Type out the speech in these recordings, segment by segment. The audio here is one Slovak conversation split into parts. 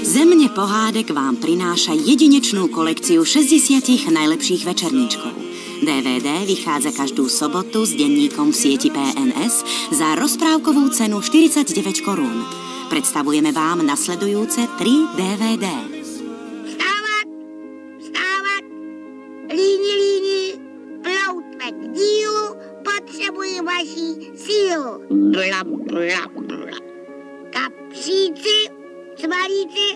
Země pohádek vám prináša jedinečnú kolekciu 60 najlepších večerníčkov. DVD vychádza každú sobotu s denníkom v sieti PNS za rozprávkovú cenu 49 korún. Predstavujeme vám nasledujúce 3 DVD. Vstávat, vstávat, líni, líni, ploutme k dílu, potřebuji vaší sílu. Bla, bla, bla. Kapříci, cvalíci,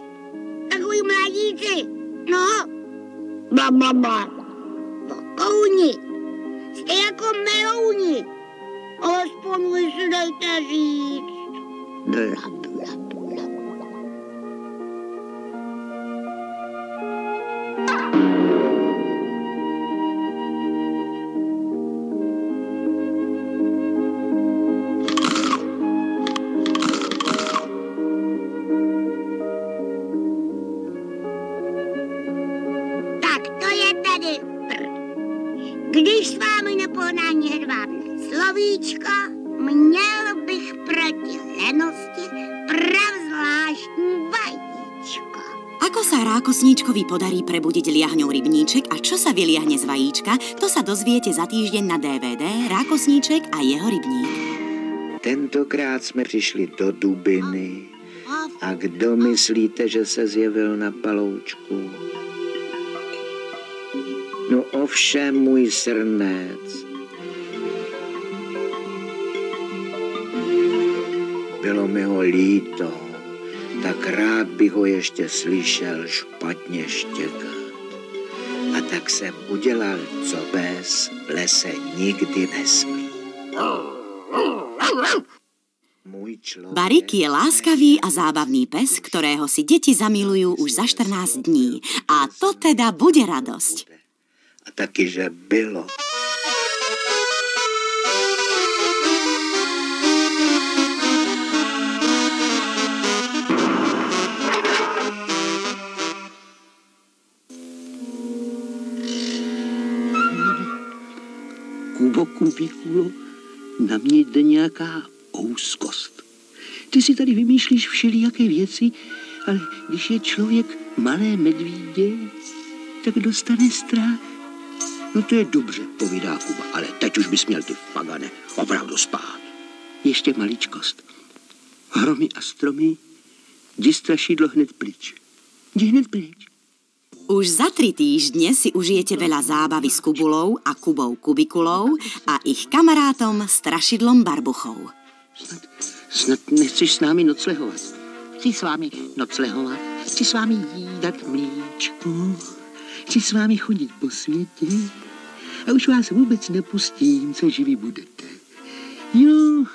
takový mladíci, no, bla, bla, bla. Vokouni, jste jako melouni, alespoň vy si dejte říct. Bla, bla, bla. Když s vámi nepohnání hedvábne slovíčko, měl bych proti lenosti pravzvláštní vajíčko. Ako sa rákosníčkovi podarí prebudiť liahňou rybníček a čo sa vyliahne z vajíčka, to sa dozviete za týždeň na DVD Rákosníček a jeho rybník. Tentokrát jsme přišli do Dubiny. A kdo myslíte, že se zjevil na paloučku? No ovšem můj srnec. Bylo mi ho líto, tak rád bych ho ještě slyšel špatně štěkat. A tak jsem udělal, co pes v lese nikdy nesmí. Barik je láskavý a zábavný pes, ktorého si deti zamilujú už za 14 dní. A to teda bude radosť. A taky, že bylo. Kubo, Kubikulo, na mě jde nějaká úzkost. Ty si tady vymýšlíš všelijaké věci, ale když je člověk malé medvídě, tak dostane strach. No to je dobře, povídá Kuba, ale teď už bys měl ty fagane opravdu spát. Ještě maličkost. Hromy a stromy, jdi strašidlo hned pryč. Jdi hned pryč. Už za 3 týždne si užijete veľa zábavy s Kubulou a Kubou Kubikulou a ich kamarátom Strašidlom Barbuchou. Snad nechceš s námi noclehovat. Chci s vámi noclehovat, chci s vámi jídat mlíčko, chci s vámi chodit po světě a už vás vůbec nepustím, což vy budete. Jo,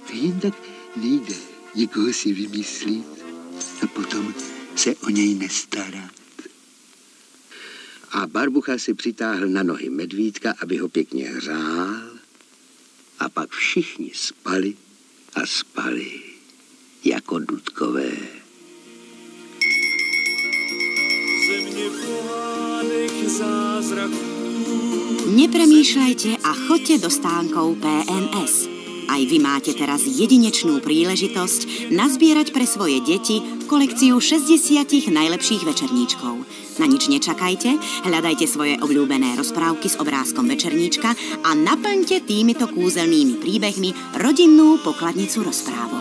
to jen tak nejde někoho si vymyslit a potom se o něj nestarat. A Barbucha si přitáhl na nohy medvídka, aby ho pěkně hřál, a pak všichni spali a spali jako dudkové. Nepremýšľajte a choďte do stánkov PNS. Aj vy máte teraz jedinečnú príležitosť nazbierať pre svoje deti kolekciu 60 najlepších večerníčkov. Na nič nečakajte, hľadajte svoje obľúbené rozprávky s obrázkom večerníčka a naplňte týmito kúzelnými príbehmi rodinnú pokladnicu rozprávok.